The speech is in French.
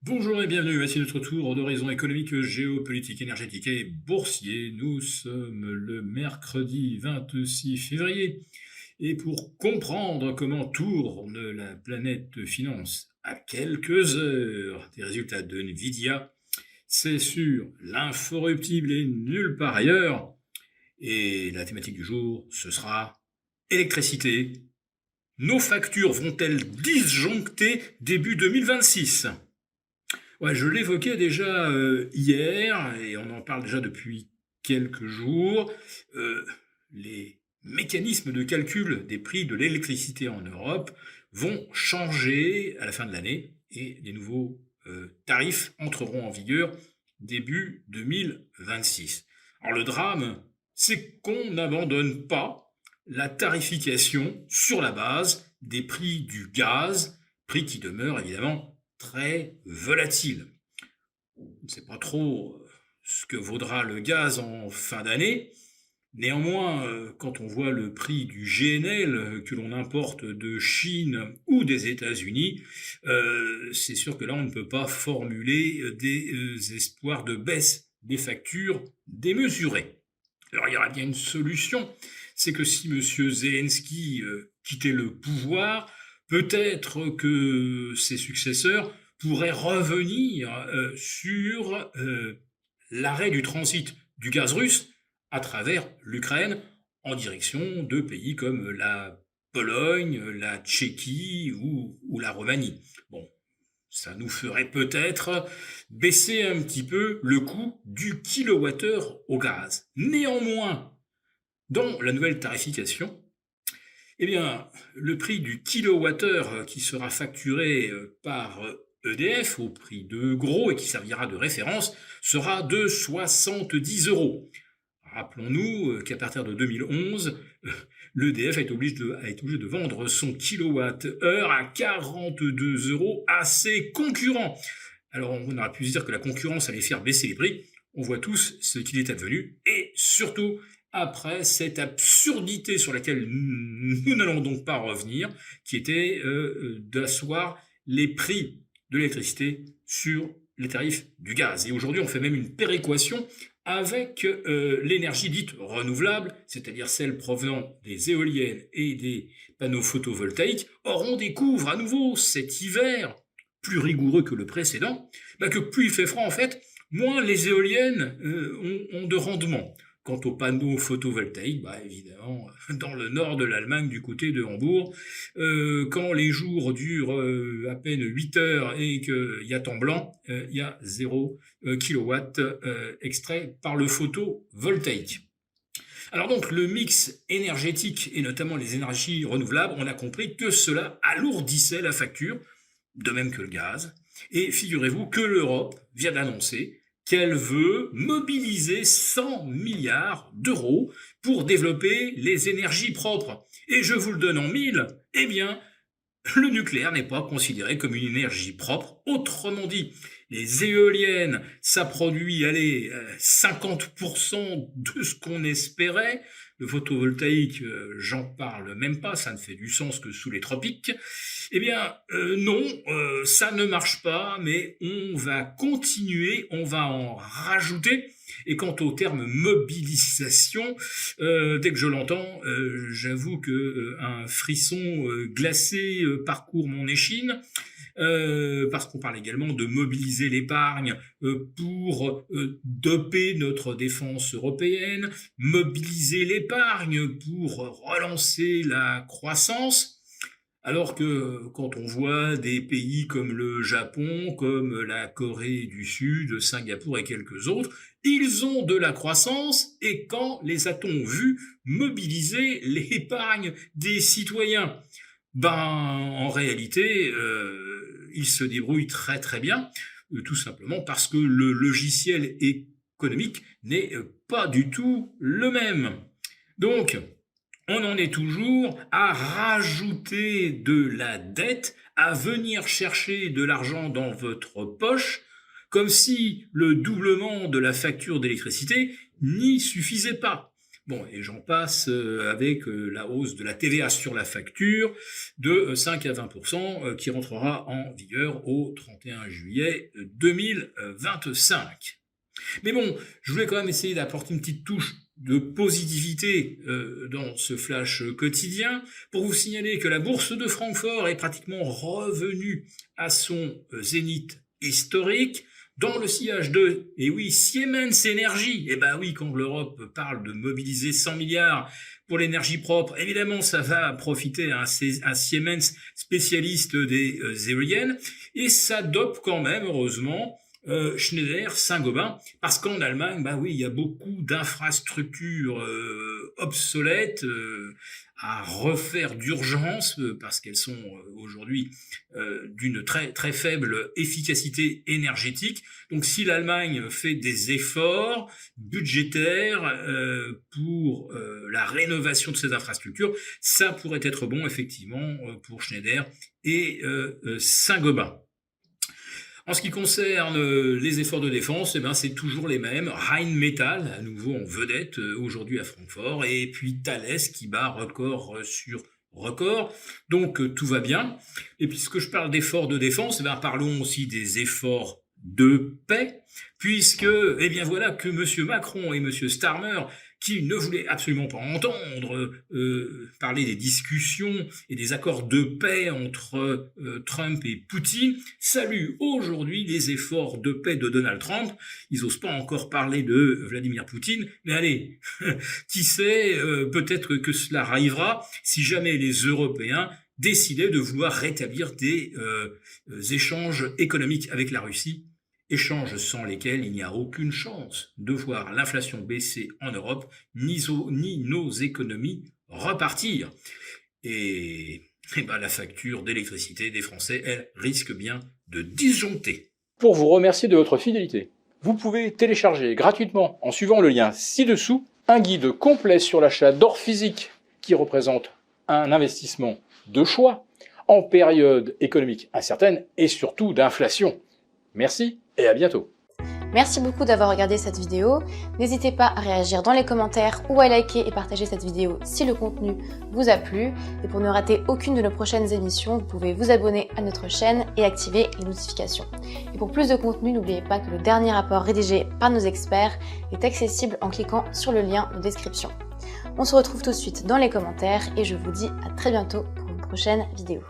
Bonjour et bienvenue, voici notre tour d'horizon économique, géopolitique, énergétique et boursier. Nous sommes le mercredi 26 février et pour comprendre comment tourne la planète finance à quelques heures des résultats de Nvidia, c'est sur l'inforruptible et nulle part ailleurs. Et la thématique du jour, ce sera électricité. Nos factures vont-elles disjoncter début 2026? Ouais, je l'évoquais déjà hier, et on en parle déjà depuis quelques jours. Les mécanismes de calcul des prix de l'électricité en Europe vont changer à la fin de l'année, et les nouveaux tarifs entreront en vigueur début 2026. Alors le drame, c'est qu'on n'abandonne pas la tarification sur la base des prix du gaz, prix qui demeure évidemment très volatile. On ne sait pas trop ce que vaudra le gaz en fin d'année. Néanmoins, quand on voit le prix du GNL que l'on importe de Chine ou des États-Unis, c'est sûr que là, on ne peut pas formuler des espoirs de baisse des factures démesurées. Alors, il y aura bien une solution, c'est que si M. Zelensky quittait le pouvoir, peut-être que ses successeurs pourraient revenir sur l'arrêt du transit du gaz russe à travers l'Ukraine en direction de pays comme la Pologne, la Tchéquie ou la Roumanie. Bon, ça nous ferait peut-être baisser un petit peu le coût du kilowattheure au gaz. Néanmoins, dans la nouvelle tarification, eh bien, le prix du kilowattheure qui sera facturé par EDF au prix de gros et qui servira de référence sera de 70 euros. Rappelons-nous qu'à partir de 2011, l'EDF a été obligé de vendre son kilowattheure à 42 euros à ses concurrents. Alors on aurait pu se dire que la concurrence allait faire baisser les prix. On voit tous ce qu'il est advenu. Et surtout, après cette absurdité sur laquelle nous n'allons donc pas revenir, qui était d'asseoir les prix de l'électricité sur les tarifs du gaz. Et aujourd'hui, on fait même une péréquation avec l'énergie dite renouvelable, c'est-à-dire celle provenant des éoliennes et des panneaux photovoltaïques. Or, on découvre à nouveau cet hiver, plus rigoureux que le précédent, que plus il fait froid en fait, moins les éoliennes ont de rendement. Quant aux panneaux photovoltaïques, évidemment, dans le nord de l'Allemagne, du côté de Hambourg, quand les jours durent à peine 8 heures et qu'il y a temps blanc, il y a 0 kilowatt extrait par le photovoltaïque. Alors donc le mix énergétique et notamment les énergies renouvelables, on a compris que cela alourdissait la facture, de même que le gaz. Et figurez-vous que l'Europe vient d'annoncer qu'elle veut mobiliser 100 milliards d'euros pour développer les énergies propres. Et je vous le donne en mille, eh bien, le nucléaire n'est pas considéré comme une énergie propre. Autrement dit, les éoliennes, ça produit, allez, 50% de ce qu'on espérait. Le photovoltaïque, j'en parle même pas, ça ne fait du sens que sous les tropiques. Eh bien, non, ça ne marche pas, mais on va continuer, on va en rajouter. Et quant au terme mobilisation, dès que je l'entends, j'avoue que un frisson glacé parcourt mon échine. Parce qu'on parle également de mobiliser l'épargne pour doper notre défense européenne, mobiliser l'épargne pour relancer la croissance. Alors que quand on voit des pays comme le Japon, comme la Corée du Sud, Singapour et quelques autres, ils ont de la croissance et quand les a-t-on vus mobiliser l'épargne des citoyens? En réalité, ils se débrouillent très très bien, tout simplement parce que le logiciel économique n'est pas du tout le même. Donc, on en est toujours à rajouter de la dette, à venir chercher de l'argent dans votre poche, comme si le doublement de la facture d'électricité n'y suffisait pas. Bon, et j'en passe avec la hausse de la TVA sur la facture de 5 à 20% qui rentrera en vigueur au 31 juillet 2025. Mais bon, je voulais quand même essayer d'apporter une petite touche de positivité dans ce flash quotidien pour vous signaler que la bourse de Francfort est pratiquement revenue à son zénith historique dans le sillage de, et oui, Siemens Energy. Et ben oui, quand l'Europe parle de mobiliser 100 milliards pour l'énergie propre, évidemment, ça va profiter à un Siemens spécialiste des éoliennes, et ça dope quand même, heureusement, Schneider, Saint-Gobain, parce qu'en Allemagne, bah oui, il y a beaucoup d'infrastructures obsolètes à refaire d'urgence parce qu'elles sont aujourd'hui d'une très très faible efficacité énergétique. Donc, si l'Allemagne fait des efforts budgétaires pour la rénovation de ces infrastructures, ça pourrait être bon effectivement pour Schneider et Saint-Gobain. En ce qui concerne les efforts de défense, eh ben c'est toujours les mêmes. Rheinmetall, à nouveau en vedette aujourd'hui à Francfort, et puis Thales qui bat record sur record. Donc tout va bien. Et puisque je parle d'efforts de défense, eh ben parlons aussi des efforts de paix, puisque, eh bien voilà que M. Macron et M. Starmer, qui ne voulaient absolument pas entendre parler des discussions et des accords de paix entre Trump et Poutine, saluent aujourd'hui les efforts de paix de Donald Trump. Ils n'osent pas encore parler de Vladimir Poutine, mais allez, qui sait, peut-être que cela arrivera si jamais les Européens décidaient de vouloir rétablir des échanges économiques avec la Russie, échanges sans lesquels il n'y a aucune chance de voir l'inflation baisser en Europe, ni nos économies repartir. Et ben, la facture d'électricité des Français, elle, risque bien de disjoncter. Pour vous remercier de votre fidélité, vous pouvez télécharger gratuitement, en suivant le lien ci-dessous, un guide complet sur l'achat d'or physique qui représente un investissement de choix en période économique incertaine et surtout d'inflation. Merci et à bientôt. Merci beaucoup d'avoir regardé cette vidéo. N'hésitez pas à réagir dans les commentaires ou à liker et partager cette vidéo si le contenu vous a plu. Et pour ne rater aucune de nos prochaines émissions, vous pouvez vous abonner à notre chaîne et activer les notifications. Et pour plus de contenu, n'oubliez pas que le dernier rapport rédigé par nos experts est accessible en cliquant sur le lien de description. On se retrouve tout de suite dans les commentaires et je vous dis à très bientôt pour une prochaine vidéo.